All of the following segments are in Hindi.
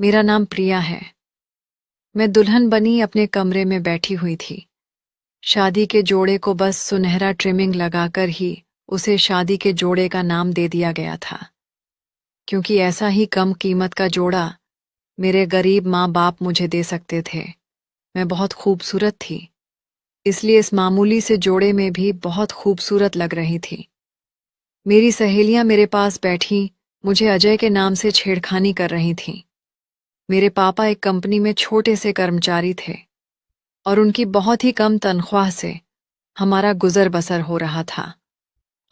मेरा नाम प्रिया है। मैं दुल्हन बनी अपने कमरे में बैठी हुई थी। शादी के जोड़े को बस सुनहरा ट्रिमिंग लगाकर ही उसे शादी के जोड़े का नाम दे दिया गया था, क्योंकि ऐसा ही कम कीमत का जोड़ा मेरे गरीब माँ बाप मुझे दे सकते थे। मैं बहुत खूबसूरत थी, इसलिए इस मामूली से जोड़े में भी बहुत खूबसूरत लग रही थी। मेरी सहेलियां मेरे पास बैठी मुझे अजय के नाम से छेड़खानी कर रही थीं। मेरे पापा एक कंपनी में छोटे से कर्मचारी थे और उनकी बहुत ही कम तनख्वाह से हमारा गुजर बसर हो रहा था।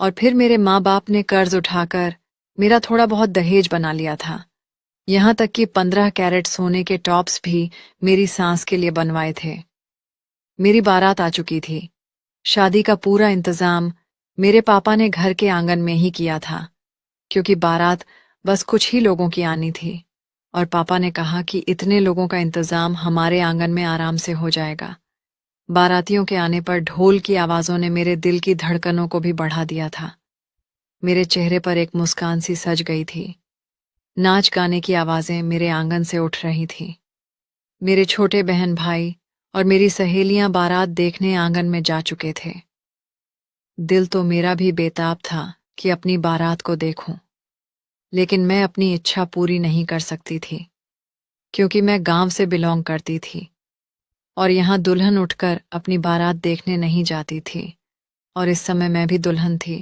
और फिर मेरे माँ बाप ने कर्ज उठाकर मेरा थोड़ा बहुत दहेज बना लिया था। यहाँ तक कि 15 कैरेट सोने के टॉप्स भी मेरी सास के लिए बनवाए थे। मेरी बारात आ चुकी थी। शादी का पूरा इंतजाम मेरे पापा ने घर के आंगन में ही किया था, क्योंकि बारात बस कुछ ही लोगों की आनी थी। और पापा ने कहा कि इतने लोगों का इंतजाम हमारे आंगन में आराम से हो जाएगा। बारातियों के आने पर ढोल की आवाज़ों ने मेरे दिल की धड़कनों को भी बढ़ा दिया था। मेरे चेहरे पर एक मुस्कान सी सज गई थी। नाच गाने की आवाज़ें मेरे आंगन से उठ रही थीं। मेरे छोटे बहन भाई और मेरी सहेलियां बारात देखने आंगन में जा चुके थे। दिल तो मेरा भी बेताब था कि अपनी बारात को देखूं, लेकिन मैं अपनी इच्छा पूरी नहीं कर सकती थी, क्योंकि मैं गांव से बिलोंग करती थी और यहाँ दुल्हन उठकर अपनी बारात देखने नहीं जाती थी। और इस समय मैं भी दुल्हन थी।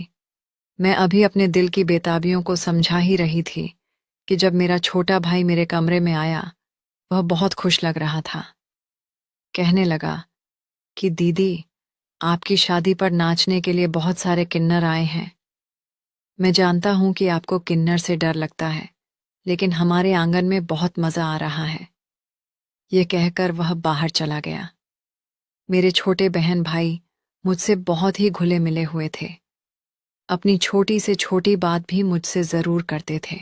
मैं अभी अपने दिल की बेताबियों को समझा ही रही थी कि जब मेरा छोटा भाई मेरे कमरे में आया, वह बहुत खुश लग रहा था। कहने लगा कि दीदी, आपकी शादी पर नाचने के लिए बहुत सारे किन्नर आए हैं। मैं जानता हूं कि आपको किन्नर से डर लगता है, लेकिन हमारे आंगन में बहुत मजा आ रहा है। ये कहकर वह बाहर चला गया। मेरे छोटे बहन भाई मुझसे बहुत ही घुले मिले हुए थे। अपनी छोटी से छोटी बात भी मुझसे जरूर करते थे।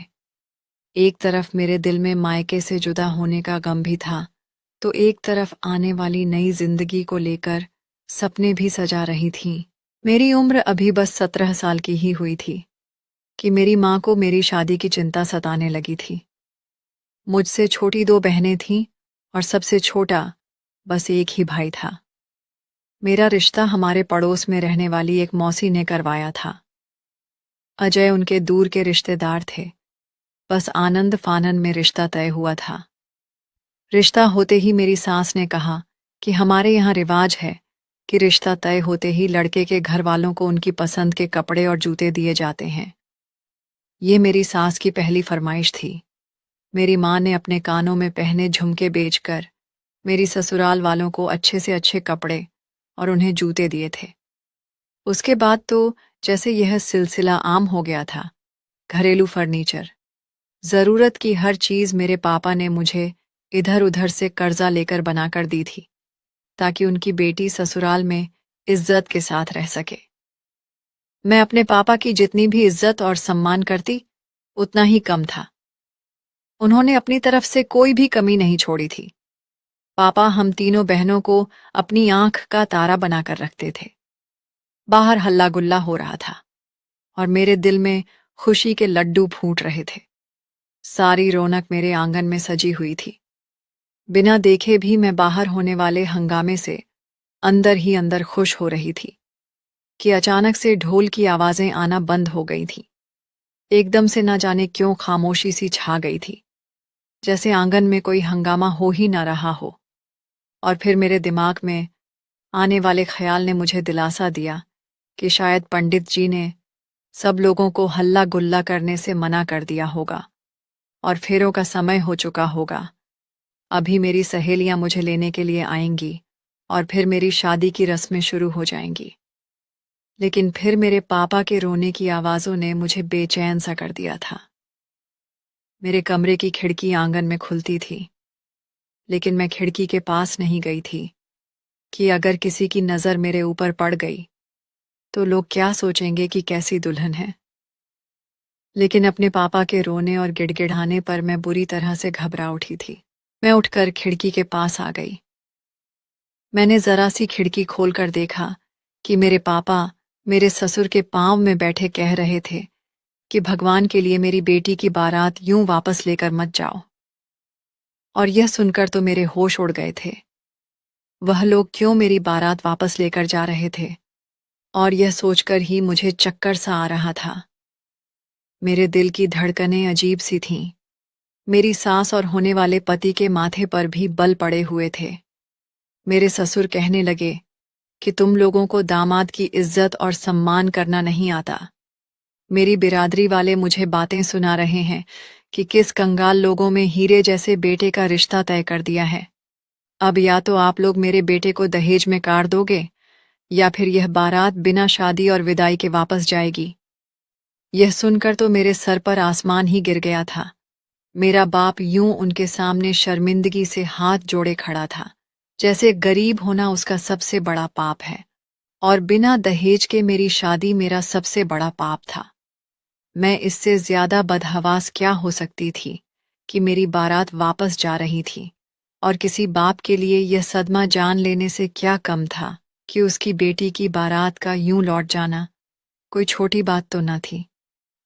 एक तरफ मेरे दिल में मायके से जुदा होने का गम भी था, तो एक तरफ आने वाली नई जिंदगी को लेकर सपने भी सजा रही थीं। मेरी उम्र अभी बस 17 साल की ही हुई थी कि मेरी माँ को मेरी शादी की चिंता सताने लगी थी। मुझसे छोटी 2 बहनें थीं और सबसे छोटा बस एक ही भाई था। मेरा रिश्ता हमारे पड़ोस में रहने वाली एक मौसी ने करवाया था। अजय उनके दूर के रिश्तेदार थे। बस आनंद फानन में रिश्ता तय हुआ था। रिश्ता होते ही मेरी सास ने कहा कि हमारे यहाँ रिवाज है कि रिश्ता तय होते ही लड़के के घर वालों को उनकी पसंद के कपड़े और जूते दिए जाते हैं। ये मेरी सास की पहली फरमाइश थी। मेरी माँ ने अपने कानों में पहने झुमके बेचकर मेरी ससुराल वालों को अच्छे से अच्छे कपड़े और उन्हें जूते दिए थे। उसके बाद तो जैसे यह सिलसिला आम हो गया था। घरेलू फर्नीचर, जरूरत की हर चीज मेरे पापा ने मुझे इधर उधर से कर्जा लेकर बनाकर दी थी, ताकि उनकी बेटी ससुराल में इज्जत के साथ रह सके। मैं अपने पापा की जितनी भी इज्जत और सम्मान करती, उतना ही कम था। उन्होंने अपनी तरफ से कोई भी कमी नहीं छोड़ी थी। पापा हम तीनों बहनों को अपनी आंख का तारा बनाकर रखते थे। बाहर हल्ला गुल्ला हो रहा था और मेरे दिल में खुशी के लड्डू फूट रहे थे। सारी रौनक मेरे आंगन में सजी हुई थी। बिना देखे भी मैं बाहर होने वाले हंगामे से अंदर ही अंदर खुश हो रही थी कि अचानक से ढोल की आवाजें आना बंद हो गई थीं। एकदम से ना जाने क्यों खामोशी सी छा गई थी, जैसे आंगन में कोई हंगामा हो ही ना रहा हो। और फिर मेरे दिमाग में आने वाले ख्याल ने मुझे दिलासा दिया कि शायद पंडित जी ने सब लोगों को हल्ला गुल्ला करने से मना कर दिया होगा और फेरों का समय हो चुका होगा। अभी मेरी सहेलियां मुझे लेने के लिए आएंगी और फिर मेरी शादी की रस्में शुरू हो जाएंगी। लेकिन फिर मेरे पापा के रोने की आवाज़ों ने मुझे बेचैन सा कर दिया था। मेरे कमरे की खिड़की आंगन में खुलती थी, लेकिन मैं खिड़की के पास नहीं गई थी कि अगर किसी की नज़र मेरे ऊपर पड़ गई तो लोग क्या सोचेंगे कि कैसी दुल्हन है। लेकिन अपने पापा के रोने और गिड़गिड़ाने पर मैं बुरी तरह से घबरा उठी थी। मैं उठकर खिड़की के पास आ गई। मैंने जरा सी खिड़की खोलकर देखा कि मेरे पापा मेरे ससुर के पांव में बैठे कह रहे थे कि भगवान के लिए मेरी बेटी की बारात यूं वापस लेकर मत जाओ। और यह सुनकर तो मेरे होश उड़ गए थे। वह लोग क्यों मेरी बारात वापस लेकर जा रहे थे, और यह सोचकर ही मुझे चक्कर सा आ रहा था। मेरे दिल की धड़कनें अजीब सी थीं। मेरी सास और होने वाले पति के माथे पर भी बल पड़े हुए थे। मेरे ससुर कहने लगे कि तुम लोगों को दामाद की इज्जत और सम्मान करना नहीं आता। मेरी बिरादरी वाले मुझे बातें सुना रहे हैं कि किस कंगाल लोगों में हीरे जैसे बेटे का रिश्ता तय कर दिया है। अब या तो आप लोग मेरे बेटे को दहेज में काट दोगे, या फिर यह बारात बिना शादी और विदाई के वापस जाएगी। यह सुनकर तो मेरे सर पर आसमान ही गिर गया था। मेरा बाप यूं उनके सामने शर्मिंदगी से हाथ जोड़े खड़ा था, जैसे गरीब होना उसका सबसे बड़ा पाप है, और बिना दहेज के मेरी शादी मेरा सबसे बड़ा पाप था। मैं इससे ज्यादा बदहवास क्या हो सकती थी कि मेरी बारात वापस जा रही थी, और किसी बाप के लिए यह सदमा जान लेने से क्या कम था कि उसकी बेटी की बारात का यूं लौट जाना कोई छोटी बात तो न थी।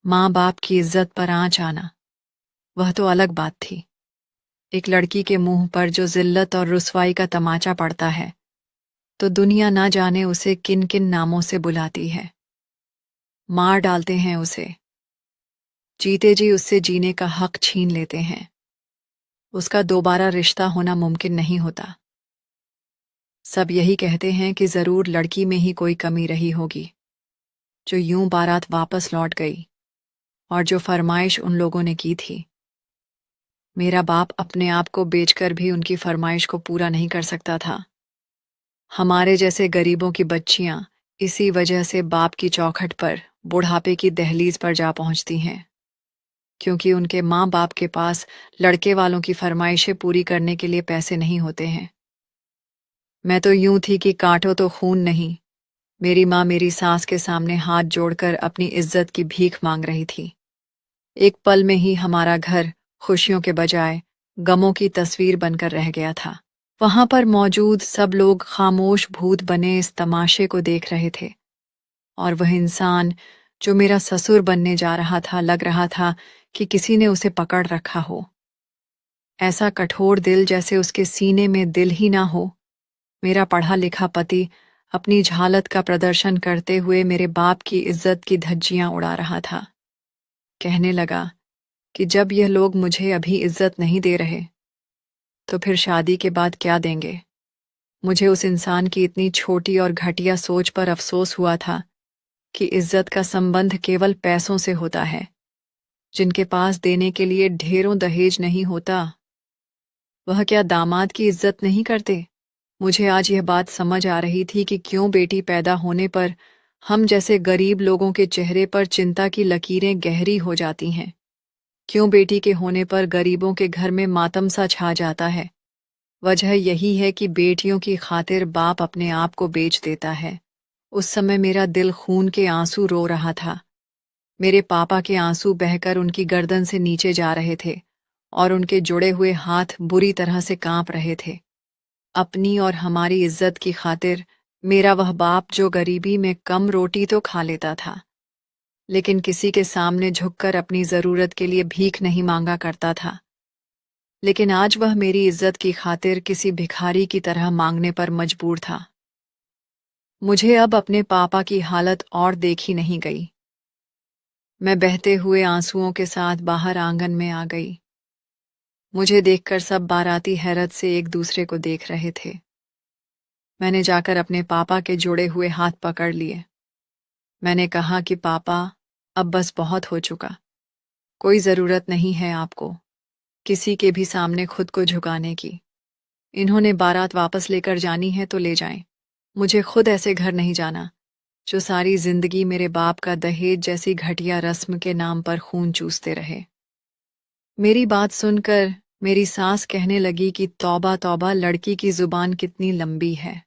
माँ बाप की इज्जत पर आंच आना, वह तो अलग बात थी। एक लड़की के मुंह पर जो जिल्लत और रुसवाई का तमाचा पड़ता है, तो दुनिया ना जाने उसे किन किन नामों से बुलाती है। मार डालते हैं उसे, जीते जी उससे जीने का हक छीन लेते हैं। उसका दोबारा रिश्ता होना मुमकिन नहीं होता। सब यही कहते हैं कि जरूर लड़की में ही कोई कमी रही होगी, जो यूं बारात वापस लौट गई, और जो फरमाइश उन लोगों ने की थी। मेरा बाप अपने आप को बेचकर भी उनकी फरमाइश को पूरा नहीं कर सकता था। हमारे जैसे गरीबों की बच्चियां इसी वजह से बाप की चौखट पर बुढ़ापे की दहलीज पर जा पहुंचती हैं, क्योंकि उनके माँ बाप के पास लड़के वालों की फरमाइशें पूरी करने के लिए पैसे नहीं होते हैं। मैं तो यूं थी कि काटो तो खून नहीं। मेरी माँ मेरी सास के सामने हाथ जोड़कर अपनी इज्जत की भीख मांग रही थी। एक पल में ही हमारा घर खुशियों के बजाय गमों की तस्वीर बनकर रह गया था। वहां पर मौजूद सब लोग खामोश भूत बने इस तमाशे को देख रहे थे, और वह इंसान जो मेरा ससुर बनने जा रहा था, लग रहा था कि किसी ने उसे पकड़ रखा हो। ऐसा कठोर दिल जैसे उसके सीने में दिल ही ना हो। मेरा पढ़ा लिखा पति अपनी झालत का प्रदर्शन करते हुए मेरे बाप की इज्जत की धज्जियां उड़ा रहा था। कहने लगा कि जब यह लोग मुझे अभी इज्जत नहीं दे रहे, तो फिर शादी के बाद क्या देंगे। मुझे उस इंसान की इतनी छोटी और घटिया सोच पर अफसोस हुआ था कि इज्जत का संबंध केवल पैसों से होता है, जिनके पास देने के लिए ढेरों दहेज नहीं होता। वह क्या दामाद की इज्जत नहीं करते। मुझे आज यह बात समझ आ रही थी कि क्यों बेटी पैदा होने पर हम जैसे गरीब लोगों के चेहरे पर चिंता की लकीरें गहरी हो जाती हैं। क्यों बेटी के होने पर गरीबों के घर में मातम सा छा जाता है। वजह यही है कि बेटियों की खातिर बाप अपने आप को बेच देता है। उस समय मेरा दिल खून के आंसू रो रहा था। मेरे पापा के आंसू बहकर उनकी गर्दन से नीचे जा रहे थे, और उनके जुड़े हुए हाथ बुरी तरह से कांप रहे थे। अपनी और हमारी इज्जत की खातिर मेरा वह बाप जो गरीबी में कम रोटी तो खा लेता था, लेकिन किसी के सामने झुककर अपनी जरूरत के लिए भीख नहीं मांगा करता था। लेकिन आज वह मेरी इज्जत की खातिर किसी भिखारी की तरह मांगने पर मजबूर था। मुझे अब अपने पापा की हालत और देखी नहीं गई। मैं बहते हुए आंसुओं के साथ बाहर आंगन में आ गई। मुझे देखकर सब बाराती हैरत से एक दूसरे को देख रहे थे। मैंने जाकर अपने पापा के जोड़े हुए हाथ पकड़ लिए। मैंने कहा कि पापा, अब बस बहुत हो चुका। कोई ज़रूरत नहीं है आपको किसी के भी सामने खुद को झुकाने की। इन्होंने बारात वापस लेकर जानी है तो ले जाएं। मुझे खुद ऐसे घर नहीं जाना जो सारी जिंदगी मेरे बाप का दहेज जैसी घटिया रस्म के नाम पर खून चूसते रहे। मेरी बात सुनकर मेरी सास कहने लगी कि तौबा तौबा, लड़की की जुबान कितनी लंबी है।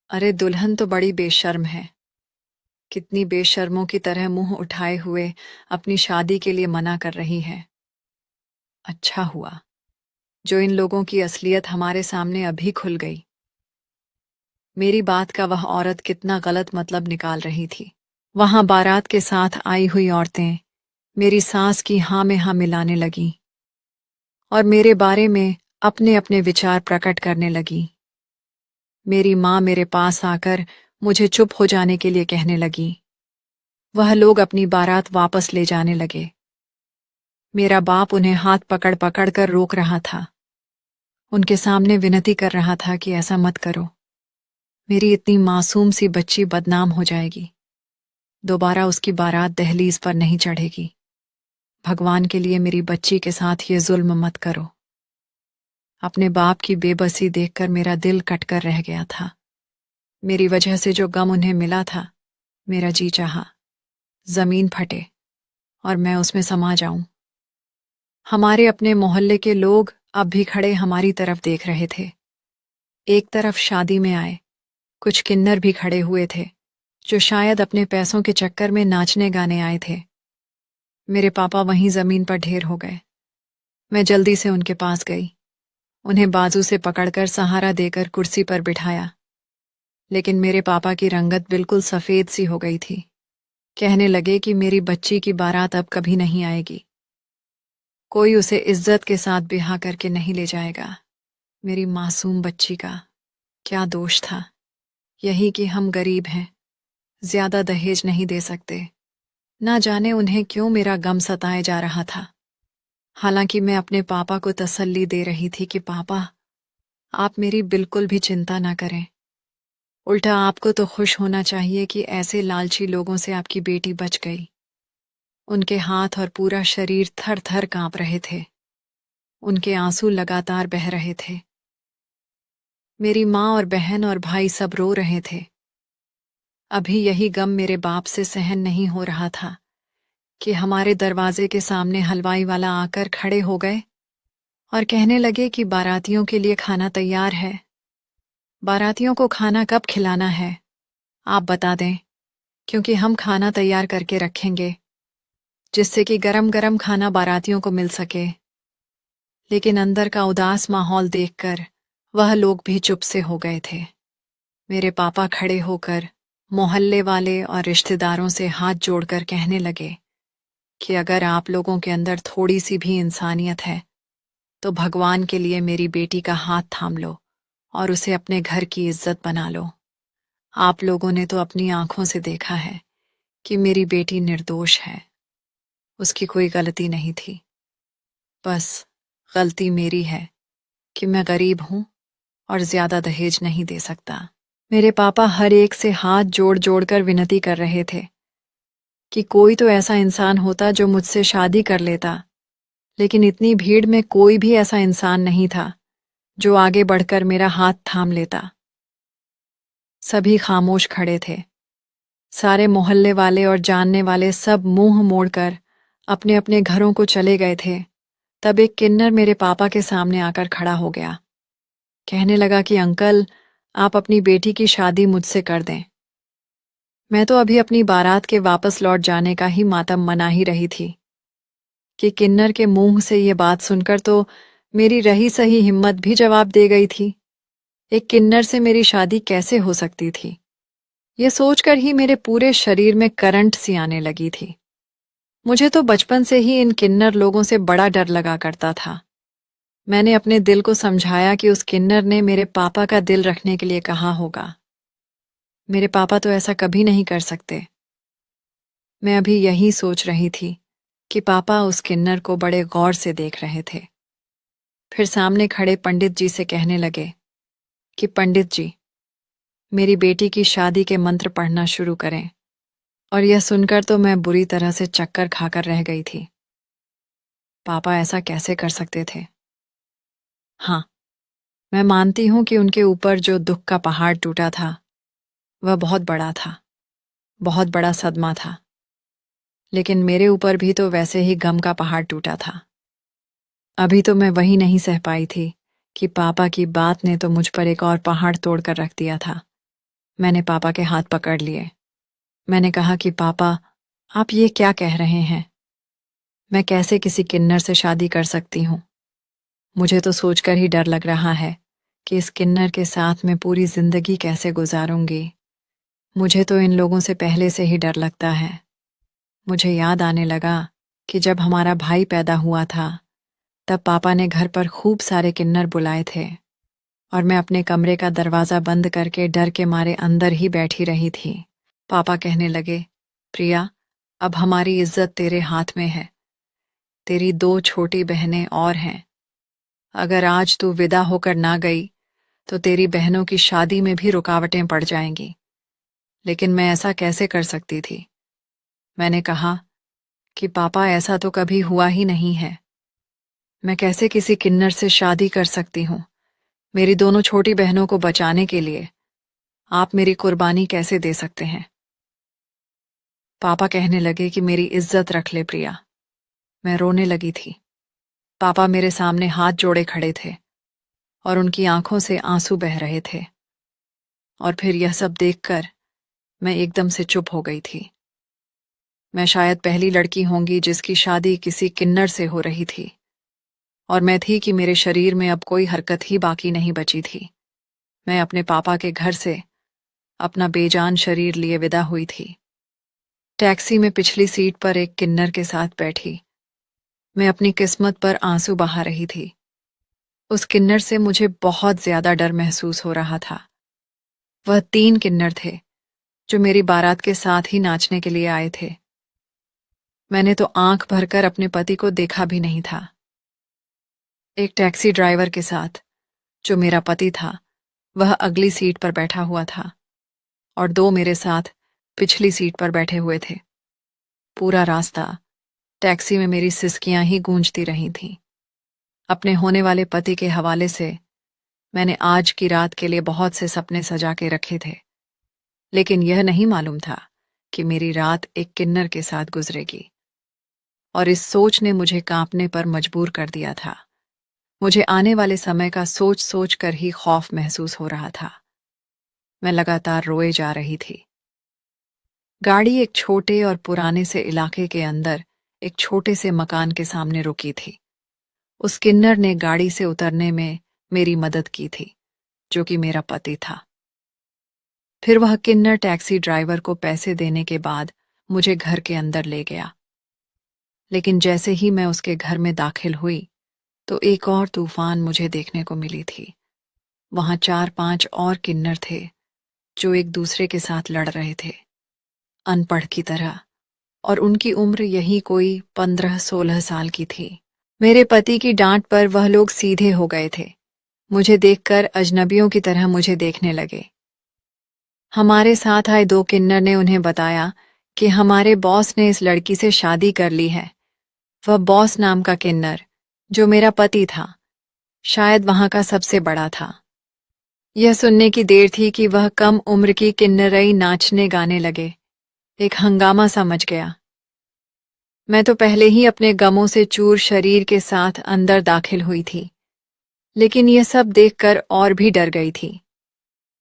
अरे दुल्हन तो बड़ी बेशर्म है। कितनी बेशर्मों की तरह मुंह उठाए हुए अपनी शादी के लिए मना कर रही है। अच्छा हुआ जो इन लोगों की असलियत हमारे सामने अभी खुल गई। मेरी बात का वह औरत कितना गलत मतलब निकाल रही थी। वहां बारात के साथ आई हुई औरतें मेरी सास की हाँ में हाँ मिलाने लगीं। और मेरे बारे में अपने अपने विचार प्रकट करने लगी। मेरी माँ मेरे पास आकर मुझे चुप हो जाने के लिए कहने लगी। वह लोग अपनी बारात वापस ले जाने लगे। मेरा बाप उन्हें हाथ पकड़ पकड़ कर रोक रहा था। उनके सामने विनती कर रहा था कि ऐसा मत करो, मेरी इतनी मासूम सी बच्ची बदनाम हो जाएगी। दोबारा उसकी बारात दहलीज पर नहीं चढ़ेगी। भगवान के लिए मेरी बच्ची के साथ ये जुल्म मत करो। अपने बाप की बेबसी देखकर मेरा दिल कटकर रह गया था। मेरी वजह से जो गम उन्हें मिला था, मेरा जी चाहा जमीन फटे और मैं उसमें समा जाऊं। हमारे अपने मोहल्ले के लोग अब भी खड़े हमारी तरफ देख रहे थे। एक तरफ शादी में आए कुछ किन्नर भी खड़े हुए थे, जो शायद अपने पैसों के चक्कर में नाचने गाने आए थे। मेरे पापा वहीं जमीन पर ढेर हो गए। मैं जल्दी से उनके पास गई, उन्हें बाजू से पकड़कर सहारा देकर कुर्सी पर बिठाया। लेकिन मेरे पापा की रंगत बिल्कुल सफ़ेद सी हो गई थी। कहने लगे कि मेरी बच्ची की बारात अब कभी नहीं आएगी। कोई उसे इज्जत के साथ ब्याह करके नहीं ले जाएगा। मेरी मासूम बच्ची का क्या दोष था? यही कि हम गरीब हैं, ज्यादा दहेज नहीं दे सकते। ना जाने उन्हें क्यों मेरा गम सताए जा रहा था। हालांकि मैं अपने पापा को तसल्ली दे रही थी कि पापा, आप मेरी बिल्कुल भी चिंता ना करें। उल्टा आपको तो खुश होना चाहिए कि ऐसे लालची लोगों से आपकी बेटी बच गई। उनके हाथ और पूरा शरीर थर थर कांप रहे थे। उनके आंसू लगातार बह रहे थे। मेरी माँ और बहन और भाई सब रो रहे थे। अभी यही गम मेरे बाप से सहन नहीं हो रहा था कि हमारे दरवाजे के सामने हलवाई वाला आकर खड़े हो गए और कहने लगे कि बारातियों के लिए खाना तैयार है। बारातियों को खाना कब खिलाना है आप बता दें, क्योंकि हम खाना तैयार करके रखेंगे, जिससे कि गरम गरम खाना बारातियों को मिल सके। लेकिन अंदर का उदास माहौल देखकर वह लोग भी चुप से हो गए थे। मेरे पापा खड़े होकर मोहल्ले वाले और रिश्तेदारों से हाथ जोड़कर कहने लगे कि अगर आप लोगों के अंदर थोड़ी सी भी इंसानियत है तो भगवान के लिए मेरी बेटी का हाथ थाम लो और उसे अपने घर की इज्जत बना लो। आप लोगों ने तो अपनी आंखों से देखा है कि मेरी बेटी निर्दोष है, उसकी कोई गलती नहीं थी। बस गलती मेरी है कि मैं गरीब हूं और ज्यादा दहेज नहीं दे सकता। मेरे पापा हर एक से हाथ जोड़ जोड़ कर विनती कर रहे थे कि कोई तो ऐसा इंसान होता जो मुझसे शादी कर लेता। लेकिन इतनी भीड़ में कोई भी ऐसा इंसान नहीं था जो आगे बढ़कर मेरा हाथ थाम लेता। सभी खामोश खड़े थे। सारे मोहल्ले वाले और जानने वाले सब मुंह मोड़कर अपने अपने घरों को चले गए थे। तब एक किन्नर मेरे पापा के सामने आकर खड़ा हो गया। कहने लगा कि अंकल, आप अपनी बेटी की शादी मुझसे कर दें। मैं तो अभी अपनी बारात के वापस लौट जाने का ही मातम मना ही रही थी कि किन्नर के मुंह से ये बात सुनकर तो मेरी रही सही हिम्मत भी जवाब दे गई थी। एक किन्नर से मेरी शादी कैसे हो सकती थी, ये सोचकर ही मेरे पूरे शरीर में करंट सी आने लगी थी। मुझे तो बचपन से ही इन किन्नर लोगों से बड़ा डर लगा करता था। मैंने अपने दिल को समझाया कि उस किन्नर ने मेरे पापा का दिल रखने के लिए कहा होगा। मेरे पापा तो ऐसा कभी नहीं कर सकते। मैं अभी यही सोच रही थी कि पापा उस किन्नर को बड़े गौर से देख रहे थे। फिर सामने खड़े पंडित जी से कहने लगे कि पंडित जी, मेरी बेटी की शादी के मंत्र पढ़ना शुरू करें। और यह सुनकर तो मैं बुरी तरह से चक्कर खाकर रह गई थी। पापा ऐसा कैसे कर सकते थे? हाँ, मैं मानती हूं कि उनके ऊपर जो दुख का पहाड़ टूटा था वह बहुत बड़ा था, बहुत बड़ा सदमा था। लेकिन मेरे ऊपर भी तो वैसे ही गम का पहाड़ टूटा था। अभी तो मैं वही नहीं सह पाई थी कि पापा की बात ने तो मुझ पर एक और पहाड़ तोड़कर रख दिया था। मैंने पापा के हाथ पकड़ लिए। मैंने कहा कि पापा, आप ये क्या कह रहे हैं? मैं कैसे किसी किन्नर से शादी कर सकती हूँ? मुझे तो सोचकर ही डर लग रहा है कि इस किन्नर के साथ मैं पूरी जिंदगी कैसे गुजारूंगी। मुझे तो इन लोगों से पहले से ही डर लगता है। मुझे याद आने लगा कि जब हमारा भाई पैदा हुआ था तब पापा ने घर पर खूब सारे किन्नर बुलाए थे और मैं अपने कमरे का दरवाज़ा बंद करके डर के मारे अंदर ही बैठी रही थी। पापा कहने लगे, प्रिया, अब हमारी इज्जत तेरे हाथ में है। तेरी 2 छोटी बहनें और हैं। अगर आज तू विदा होकर ना गई तो तेरी बहनों की शादी में भी रुकावटें पड़ जाएंगी। लेकिन मैं ऐसा कैसे कर सकती थी? मैंने कहा कि पापा, ऐसा तो कभी हुआ ही नहीं है। मैं कैसे किसी किन्नर से शादी कर सकती हूँ? मेरी दोनों छोटी बहनों को बचाने के लिए आप मेरी कुर्बानी कैसे दे सकते हैं? पापा कहने लगे कि मेरी इज्जत रख ले प्रिया। मैं रोने लगी थी। पापा मेरे सामने हाथ जोड़े खड़े थे और उनकी आंखों से आंसू बह रहे थे। और फिर यह सब देखकर मैं एकदम से चुप हो गई थी। मैं शायद पहली लड़की होंगी जिसकी शादी किसी किन्नर से हो रही थी, और मैं थी कि मेरे शरीर में अब कोई हरकत ही बाकी नहीं बची थी। मैं अपने पापा के घर से अपना बेजान शरीर लिए विदा हुई थी। टैक्सी में पिछली सीट पर एक किन्नर के साथ बैठी मैं अपनी किस्मत पर आंसू बहा रही थी। उस किन्नर से मुझे बहुत ज्यादा डर महसूस हो रहा था। वह 3 किन्नर थे जो मेरी बारात के साथ ही नाचने के लिए आए थे। मैंने तो आंख भरकर अपने पति को देखा भी नहीं था। एक टैक्सी ड्राइवर के साथ, जो मेरा पति था, वह अगली सीट पर बैठा हुआ था और 2 मेरे साथ पिछली सीट पर बैठे हुए थे। पूरा रास्ता टैक्सी में मेरी सिसकियां ही गूंजती रही थीं। अपने होने वाले पति के हवाले से मैंने आज की रात के लिए बहुत से सपने सजा के रखे थे, लेकिन यह नहीं मालूम था कि मेरी रात एक किन्नर के साथ गुजरेगी। और इस सोच ने मुझे कांपने पर मजबूर कर दिया था। मुझे आने वाले समय का सोच सोच कर ही खौफ महसूस हो रहा था। मैं लगातार रोए जा रही थी। गाड़ी एक छोटे और पुराने से इलाके के अंदर एक छोटे से मकान के सामने रुकी थी। उस किन्नर ने गाड़ी से उतरने में मेरी मदद की थी, जो कि मेरा पति था। फिर वह किन्नर टैक्सी ड्राइवर को पैसे देने के बाद मुझे घर के अंदर ले गया। लेकिन जैसे ही मैं उसके घर में दाखिल हुई तो एक और तूफान मुझे देखने को मिली थी। वहां 4-5 और किन्नर थे जो एक दूसरे के साथ लड़ रहे थे, अनपढ़ की तरह, और उनकी उम्र यही कोई 15-16 साल की थी। मेरे पति की डांट पर वह लोग सीधे हो गए थे। मुझे देखकर अजनबियों की तरह मुझे देखने लगे। हमारे साथ आए 2 किन्नर ने उन्हें बताया कि हमारे बॉस ने इस लड़की से शादी कर ली है। वह बॉस नाम का किन्नर, जो मेरा पति था, शायद वहां का सबसे बड़ा था। यह सुनने की देर थी कि वह कम उम्र की किन्नरई नाचने गाने लगे। एक हंगामा सा मच गया। मैं तो पहले ही अपने गमों से चूर शरीर के साथ अंदर दाखिल हुई थी, लेकिन यह सब देखकर और भी डर गई थी।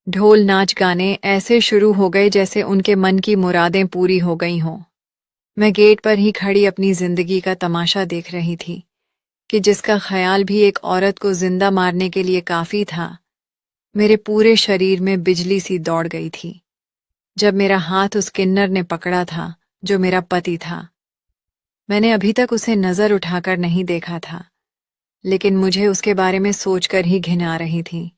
ढोल नाच गाने ऐसे शुरू हो गए जैसे उनके मन की मुरादें पूरी हो गई हों। मैं गेट पर ही खड़ी अपनी जिंदगी का तमाशा देख रही थी कि जिसका ख्याल भी एक औरत को जिंदा मारने के लिए काफी था। मेरे पूरे शरीर में बिजली सी दौड़ गई थी जब मेरा हाथ उस किन्नर ने पकड़ा था, जो मेरा पति था। मैंने अभी तक उसे नजर उठाकर नहीं देखा था, लेकिन मुझे उसके बारे में सोचकर ही घिन आ रही थी।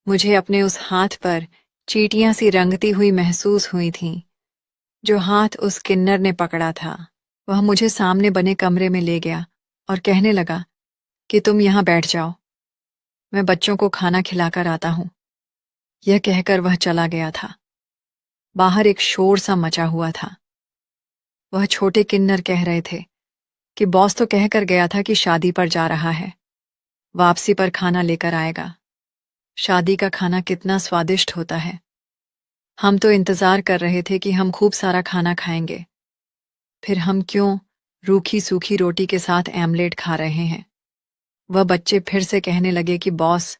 मुझे अपने उस हाथ पर चींटियां सी रंगती हुई महसूस हुई थीं। जो हाथ उस किन्नर ने पकड़ा था, वह मुझे सामने बने कमरे में ले गया और कहने लगा कि तुम यहां बैठ जाओ, मैं बच्चों को खाना खिलाकर आता हूं। यह कहकर वह चला गया था। बाहर एक शोर सा मचा हुआ था। वह छोटे किन्नर कह रहे थे कि बॉस तो कहकर गया था कि शादी पर जा रहा है, वापसी पर खाना लेकर आएगा। शादी का खाना कितना स्वादिष्ट होता है। हम तो इंतजार कर रहे थे कि हम खूब सारा खाना खाएंगे। फिर हम क्यों रूखी सूखी रोटी के साथ आमलेट खा रहे हैं? वह बच्चे फिर से कहने लगे कि बॉस,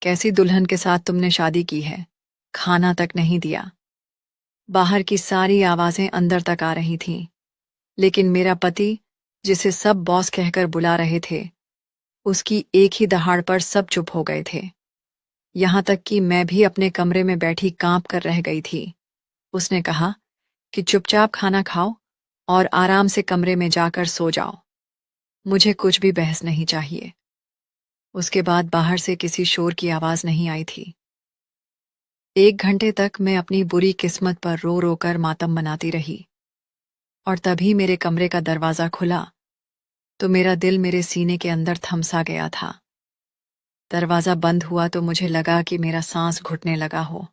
कैसी दुल्हन के साथ तुमने शादी की है, खाना तक नहीं दिया। बाहर की सारी आवाजें अंदर तक आ रही थीं, लेकिन मेरा पति, जिसे सब बॉस कहकर बुला रहे थे, उसकी एक ही दहाड़ पर सब चुप हो गए थे। यहां तक कि मैं भी अपने कमरे में बैठी कांप कर रह गई थी। उसने कहा कि चुपचाप खाना खाओ और आराम से कमरे में जाकर सो जाओ। मुझे कुछ भी बहस नहीं चाहिए। उसके बाद बाहर से किसी शोर की आवाज नहीं आई थी। 1 घंटे तक मैं अपनी बुरी किस्मत पर रो रो कर मातम मनाती रही, और तभी मेरे कमरे का दरवाजा खुला तो मेरा दिल मेरे सीने के अंदर थमसा गया था। दरवाजा बंद हुआ तो मुझे लगा कि मेरा सांस घुटने लगा हो।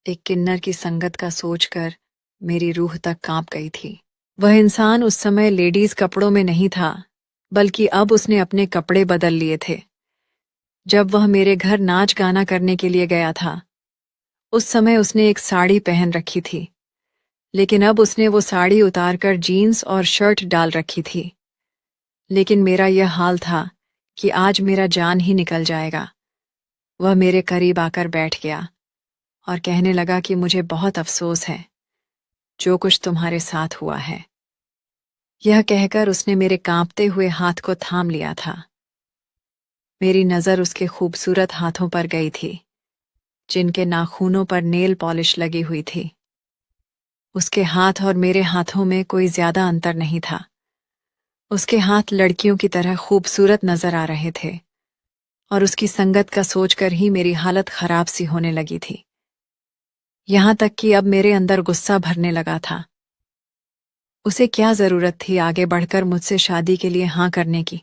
एक किन्नर की संगत का सोचकर मेरी रूह तक कांप गई थी। वह इंसान उस समय लेडीज कपड़ों में नहीं था, बल्कि अब उसने अपने कपड़े बदल लिए थे। जब वह मेरे घर नाच गाना करने के लिए गया था, उस समय उसने एक साड़ी पहन रखी थी, लेकिन अब उसने वो साड़ी उतारकर जीन्स और शर्ट डाल रखी थी। लेकिन मेरा यह हाल था कि आज मेरा जान ही निकल जाएगा। वह मेरे करीब आकर बैठ गया और कहने लगा कि मुझे बहुत अफसोस है जो कुछ तुम्हारे साथ हुआ है। यह कहकर उसने मेरे कांपते हुए हाथ को थाम लिया था। मेरी नज़र उसके खूबसूरत हाथों पर गई थी, जिनके नाखूनों पर नेल पॉलिश लगी हुई थी। उसके हाथ और मेरे हाथों में कोई ज्यादा अंतर नहीं था। उसके हाथ लड़कियों की तरह खूबसूरत नजर आ रहे थे, और उसकी संगत का सोचकर ही मेरी हालत खराब सी होने लगी थी। यहां तक कि अब मेरे अंदर गुस्सा भरने लगा था। उसे क्या जरूरत थी आगे बढ़कर मुझसे शादी के लिए हाँ करने की।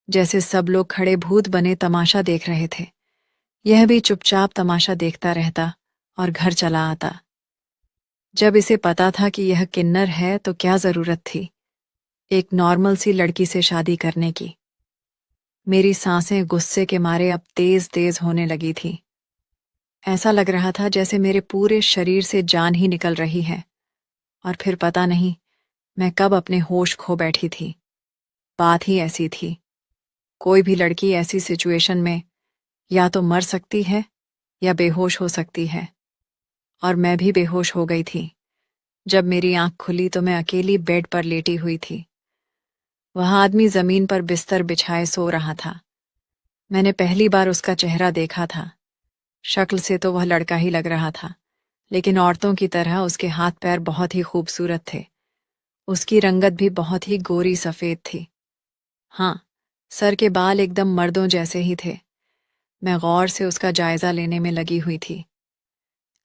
जैसे सब लोग खड़े भूत बने तमाशा देख रहे थे, यह भी चुपचाप तमाशा देखता रहता और घर चला आता। जब इसे पता था कि यह किन्नर है तो क्या जरूरत थी एक नॉर्मल सी लड़की से शादी करने की। मेरी सांसें गुस्से के मारे अब तेज तेज होने लगी थी। ऐसा लग रहा था जैसे मेरे पूरे शरीर से जान ही निकल रही है, और फिर पता नहीं मैं कब अपने होश खो बैठी थी। बात ही ऐसी थी। कोई भी लड़की ऐसी सिचुएशन में या तो मर सकती है या बेहोश हो सकती है, और मैं भी बेहोश हो गई थी। जब मेरी आंख खुली तो मैं अकेली बेड पर लेटी हुई थी। वह आदमी जमीन पर बिस्तर बिछाए सो रहा था। मैंने पहली बार उसका चेहरा देखा था। शक्ल से तो वह लड़का ही लग रहा था, लेकिन औरतों की तरह उसके हाथ पैर बहुत ही खूबसूरत थे। उसकी रंगत भी बहुत ही गोरी सफेद थी। हाँ, सर के बाल एकदम मर्दों जैसे ही थे। मैं गौर से उसका जायजा लेने में लगी हुई थी।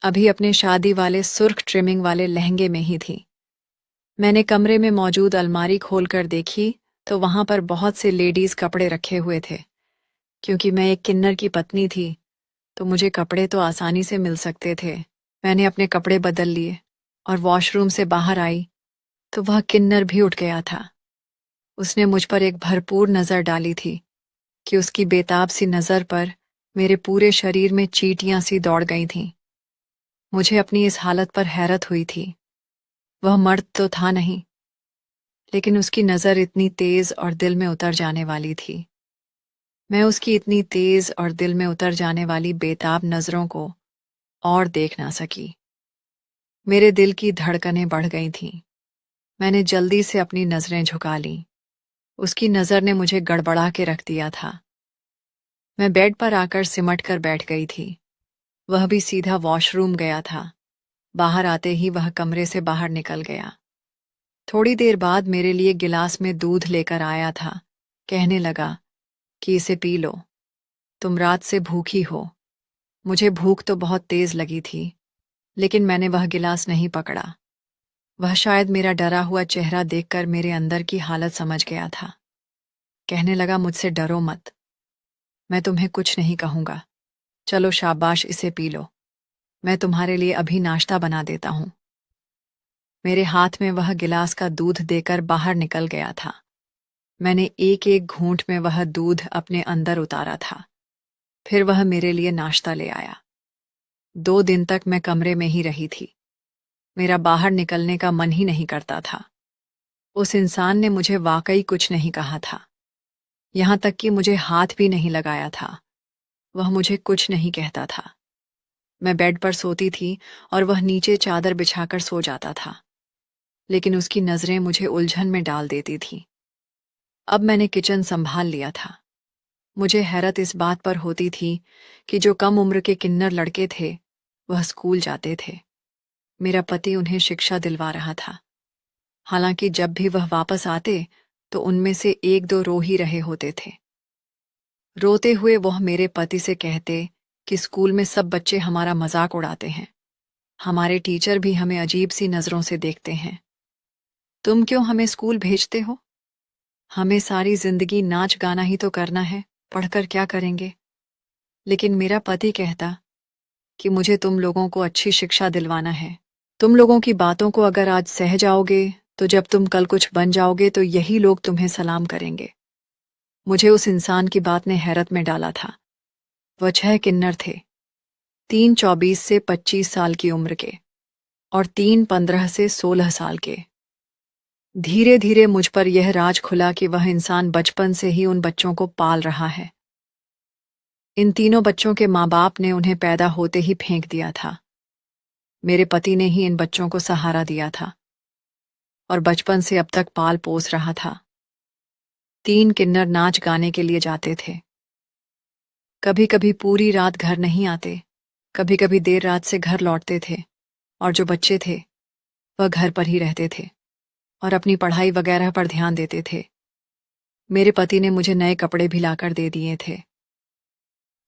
अभी अपने शादी वाले सुर्ख ट्रिमिंग वाले लहंगे में ही थी। मैंने कमरे में मौजूद अलमारी खोलकर देखी तो वहां पर बहुत से लेडीज कपड़े रखे हुए थे। क्योंकि मैं एक किन्नर की पत्नी थी तो मुझे कपड़े तो आसानी से मिल सकते थे। मैंने अपने कपड़े बदल लिए और वॉशरूम से बाहर आई तो वह किन्नर भी उठ गया था। उसने मुझ पर एक भरपूर नज़र डाली थी कि उसकी बेताब सी नज़र पर मेरे पूरे शरीर में चींटियां सी दौड़ गई थीं। मुझे अपनी इस हालत पर हैरत हुई थी। वह मर्द तो था नहीं, लेकिन उसकी नज़र इतनी तेज और दिल में उतर जाने वाली थी। मैं उसकी इतनी तेज और दिल में उतर जाने वाली बेताब नज़रों को और देख ना सकी। मेरे दिल की धड़कनें बढ़ गई थीं। मैंने जल्दी से अपनी नज़रें झुका लीं। उसकी नज़र ने मुझे गड़बड़ा के रख दिया था। मैं बेड पर आकर सिमट कर बैठ गई थी। वह भी सीधा वॉशरूम गया था। बाहर आते ही वह कमरे से बाहर निकल गया। थोड़ी देर बाद मेरे लिए गिलास में दूध लेकर आया था। कहने लगा कि इसे पी लो, तुम रात से भूखी हो। मुझे भूख तो बहुत तेज लगी थी, लेकिन मैंने वह गिलास नहीं पकड़ा। वह शायद मेरा डरा हुआ चेहरा देखकर मेरे अंदर की हालत समझ गया था। कहने लगा, मुझसे डरो मत, मैं तुम्हें कुछ नहीं कहूंगा। चलो शाबाश, इसे पी लो। मैं तुम्हारे लिए अभी नाश्ता बना देता हूं। मेरे हाथ में वह गिलास का दूध देकर बाहर निकल गया था। मैंने एक एक घूंट में वह दूध अपने अंदर उतारा था। फिर वह मेरे लिए नाश्ता ले आया। 2 दिन तक मैं कमरे में ही रही थी। मेरा बाहर निकलने का मन ही नहीं करता था। उस इंसान ने मुझे वाकई कुछ नहीं कहा था। यहां तक कि मुझे हाथ भी नहीं लगाया था। वह मुझे कुछ नहीं कहता था। मैं बेड पर सोती थी और वह नीचे चादर बिछाकर सो जाता था, लेकिन उसकी नजरें मुझे उलझन में डाल देती थीं। अब मैंने किचन संभाल लिया था। मुझे हैरत इस बात पर होती थी कि जो कम उम्र के किन्नर लड़के थे वह स्कूल जाते थे। मेरा पति उन्हें शिक्षा दिलवा रहा था। हालांकि जब भी वह वापस आते तो उनमें से एक दो रो ही रहे होते थे। रोते हुए वह मेरे पति से कहते कि स्कूल में सब बच्चे हमारा मजाक उड़ाते हैं, हमारे टीचर भी हमें अजीब सी नजरों से देखते हैं। तुम क्यों हमें स्कूल भेजते हो? हमें सारी जिंदगी नाच गाना ही तो करना है, पढ़कर क्या करेंगे? लेकिन मेरा पति कहता कि मुझे तुम लोगों को अच्छी शिक्षा दिलवाना है। तुम लोगों की बातों को अगर आज सह जाओगे तो जब तुम कल कुछ बन जाओगे तो यही लोग तुम्हें सलाम करेंगे। मुझे उस इंसान की बात ने हैरत में डाला था। वह 6 किन्नर थे, 3 24 से 25 साल की उम्र के और 3 15 से 16 साल के। धीरे धीरे मुझ पर यह राज खुला कि वह इंसान बचपन से ही उन बच्चों को पाल रहा है। इन तीनों बच्चों के माँ बाप ने उन्हें पैदा होते ही फेंक दिया था। मेरे पति ने ही इन बच्चों को सहारा दिया था और बचपन से अब तक पाल पोस रहा था। 3 किन्नर नाच गाने के लिए जाते थे। कभी कभी पूरी रात घर नहीं आते, कभी कभी देर रात से घर लौटते थे और जो बच्चे थे वह घर पर ही रहते थे और अपनी पढ़ाई वगैरह पर ध्यान देते थे। मेरे पति ने मुझे नए कपड़े भी लाकर दे दिए थे।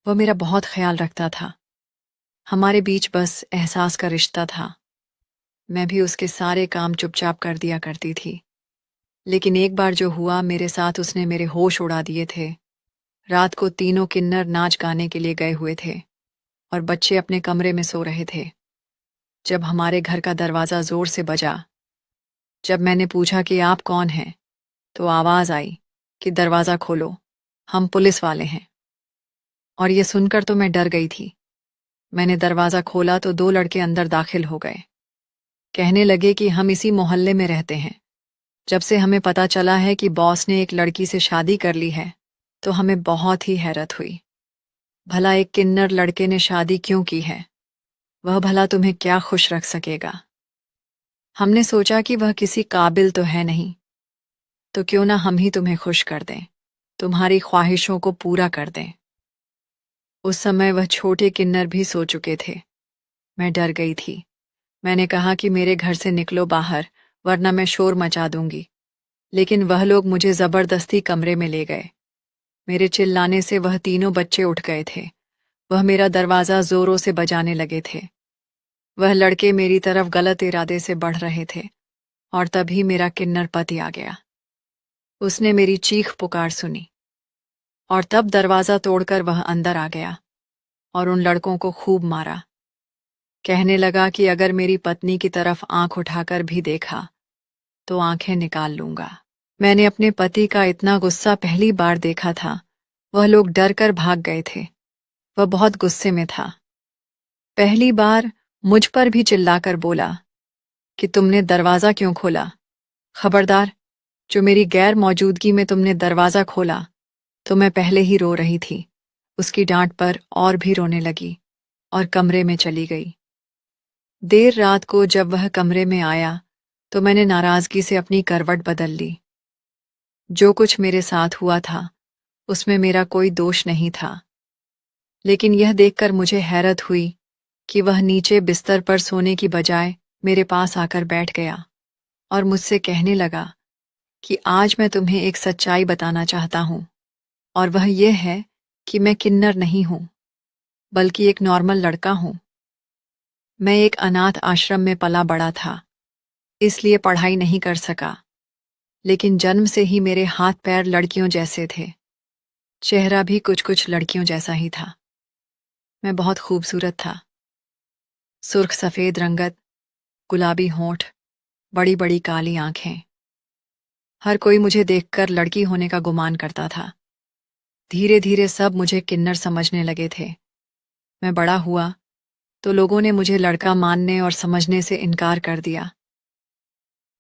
वह मेरा बहुत ख्याल रखता था। हमारे बीच बस एहसास का रिश्ता था। मैं भी उसके सारे काम चुपचाप कर दिया करती थी। लेकिन एक बार जो हुआ मेरे साथ, उसने मेरे होश उड़ा दिए थे। रात को तीनों किन्नर नाच गाने के लिए गए हुए थे और बच्चे अपने कमरे में सो रहे थे। जब हमारे घर का दरवाज़ा जोर से बजा, जब मैंने पूछा कि आप कौन हैं, तो आवाज़ आई कि दरवाज़ा खोलो, हम पुलिस वाले हैं। और ये सुनकर तो मैं डर गई थी। मैंने दरवाज़ा खोला तो 2 लड़के अंदर दाखिल हो गए। कहने लगे कि हम इसी मोहल्ले में रहते हैं। जब से हमें पता चला है कि बॉस ने एक लड़की से शादी कर ली है तो हमें बहुत ही हैरत हुई। भला एक किन्नर लड़के ने शादी क्यों की है? वह भला तुम्हें क्या खुश रख सकेगा? हमने सोचा कि वह किसी काबिल तो है नहीं, तो क्यों ना हम ही तुम्हें खुश कर दें, तुम्हारी ख्वाहिशों को पूरा कर दें। उस समय वह छोटे किन्नर भी सो चुके थे। मैं डर गई थी। मैंने कहा कि मेरे घर से निकलो बाहर, वरना मैं शोर मचा दूंगी। लेकिन वह लोग मुझे जबरदस्ती कमरे में ले गए। मेरे चिल्लाने से वह तीनों बच्चे उठ गए थे। वह मेरा दरवाज़ा जोरों से बजाने लगे थे। वह लड़के मेरी तरफ गलत इरादे से बढ़ रहे थे और तभी मेरा किन्नर पति आ गया। उसने मेरी चीख पुकार सुनी और तब दरवाज़ा तोड़कर वह अंदर आ गया और उन लड़कों को खूब मारा। कहने लगा कि अगर मेरी पत्नी की तरफ आंख उठाकर भी देखा तो आंखें निकाल लूंगा। मैंने अपने पति का इतना गुस्सा पहली बार देखा था। वह लोग डर कर भाग गए थे। वह बहुत गुस्से में था। पहली बार मुझ पर भी चिल्लाकर बोला कि तुमने दरवाज़ा क्यों खोला? खबरदार, जो मेरी गैर मौजूदगी में तुमने दरवाज़ा खोला। तो मैं पहले ही रो रही थी। उसकी डांट पर और भी रोने लगी और कमरे में चली गई। देर रात को जब वह कमरे में आया तो मैंने नाराज़गी से अपनी करवट बदल ली। जो कुछ मेरे साथ हुआ था उसमें मेरा कोई दोष नहीं था, लेकिन यह देखकर मुझे हैरत हुई कि वह नीचे बिस्तर पर सोने की बजाय मेरे पास आकर बैठ गया और मुझसे कहने लगा कि आज मैं तुम्हें एक सच्चाई बताना चाहता हूं, और वह यह है कि मैं किन्नर नहीं हूं, बल्कि एक नॉर्मल लड़का हूं। मैं एक अनाथ आश्रम में पला बड़ा था, इसलिए पढ़ाई नहीं कर सका। लेकिन जन्म से ही मेरे हाथ पैर लड़कियों जैसे थे, चेहरा भी कुछ कुछ लड़कियों जैसा ही था। मैं बहुत खूबसूरत था। सुर्ख सफ़ेद रंगत, गुलाबी होंठ, बड़ी बड़ी काली आंखें। हर कोई मुझे देखकर लड़की होने का गुमान करता था। धीरे धीरे सब मुझे किन्नर समझने लगे थे। मैं बड़ा हुआ तो लोगों ने मुझे लड़का मानने और समझने से इनकार कर दिया।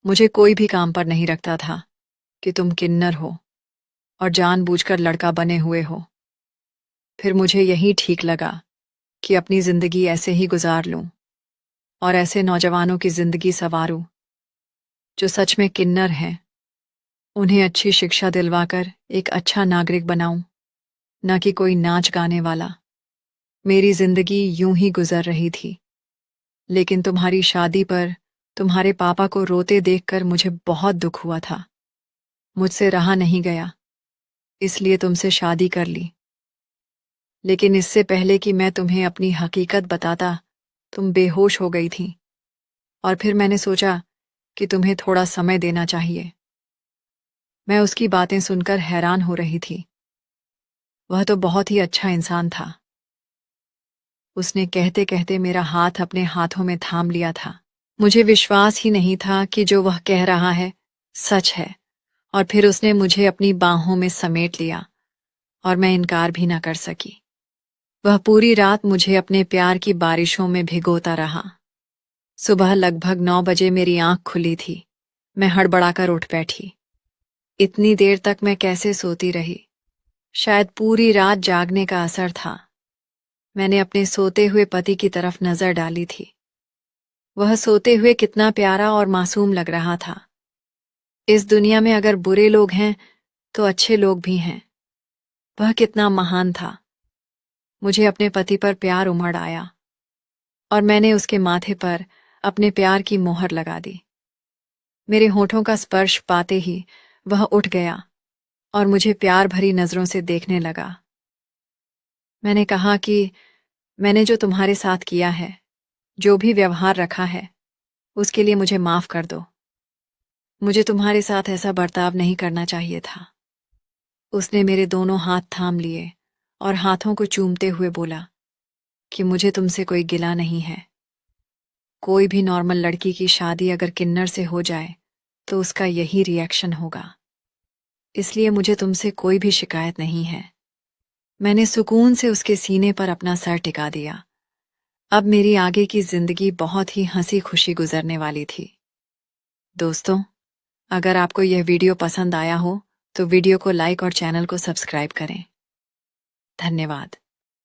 मुझे कोई भी काम पर नहीं रखता था कि तुम किन्नर हो और जानबूझकर लड़का बने हुए हो। फिर मुझे यही ठीक लगा कि अपनी ज़िंदगी ऐसे ही गुजार लूं और ऐसे नौजवानों की ज़िंदगी संवारूं जो सच में किन्नर हैं। उन्हें अच्छी शिक्षा दिलवाकर एक अच्छा नागरिक बनाऊं, न कि कोई नाच गाने वाला। मेरी ज़िंदगी यूं ही गुजर रही थी। लेकिन तुम्हारी शादी पर तुम्हारे पापा को रोते देखकर मुझे बहुत दुख हुआ था। मुझसे रहा नहीं गया, इसलिए तुमसे शादी कर ली। लेकिन इससे पहले कि मैं तुम्हें अपनी हकीकत बताता, तुम बेहोश हो गई थी। और फिर मैंने सोचा कि तुम्हें थोड़ा समय देना चाहिए। मैं उसकी बातें सुनकर हैरान हो रही थी। वह तो बहुत ही अच्छा इंसान था। उसने कहते कहते मेरा हाथ अपने हाथों में थाम लिया था। मुझे विश्वास ही नहीं था कि जो वह कह रहा है सच है। और फिर उसने मुझे अपनी बाहों में समेट लिया और मैं इनकार भी ना कर सकी। वह पूरी रात मुझे अपने प्यार की बारिशों में भिगोता रहा। सुबह लगभग 9 बजे मेरी आंख खुली थी। मैं हड़बड़ाकर उठ बैठी। इतनी देर तक मैं कैसे सोती रही? शायद पूरी रात जागने का असर था। मैंने अपने सोते हुए पति की तरफ नजर डाली थी। वह सोते हुए कितना प्यारा और मासूम लग रहा था। इस दुनिया में अगर बुरे लोग हैं तो अच्छे लोग भी हैं। वह कितना महान था। मुझे अपने पति पर प्यार उमड़ आया और मैंने उसके माथे पर अपने प्यार की मोहर लगा दी। मेरे होठों का स्पर्श पाते ही वह उठ गया और मुझे प्यार भरी नजरों से देखने लगा। मैंने कहा कि मैंने जो तुम्हारे साथ किया है, जो भी व्यवहार रखा है, उसके लिए मुझे माफ कर दो। मुझे तुम्हारे साथ ऐसा बर्ताव नहीं करना चाहिए था। उसने मेरे दोनों हाथ थाम लिए और हाथों को चूमते हुए बोला कि मुझे तुमसे कोई गिला नहीं है। कोई भी नॉर्मल लड़की की शादी अगर किन्नर से हो जाए तो उसका यही रिएक्शन होगा। इसलिए मुझे तुमसे कोई भी शिकायत नहीं है। मैंने सुकून से उसके सीने पर अपना सर टिका दिया। अब मेरी आगे की जिंदगी बहुत ही हंसी खुशी गुजरने वाली थी। दोस्तों, अगर आपको यह वीडियो पसंद आया हो तो वीडियो को लाइक और चैनल को सब्सक्राइब करें। धन्यवाद।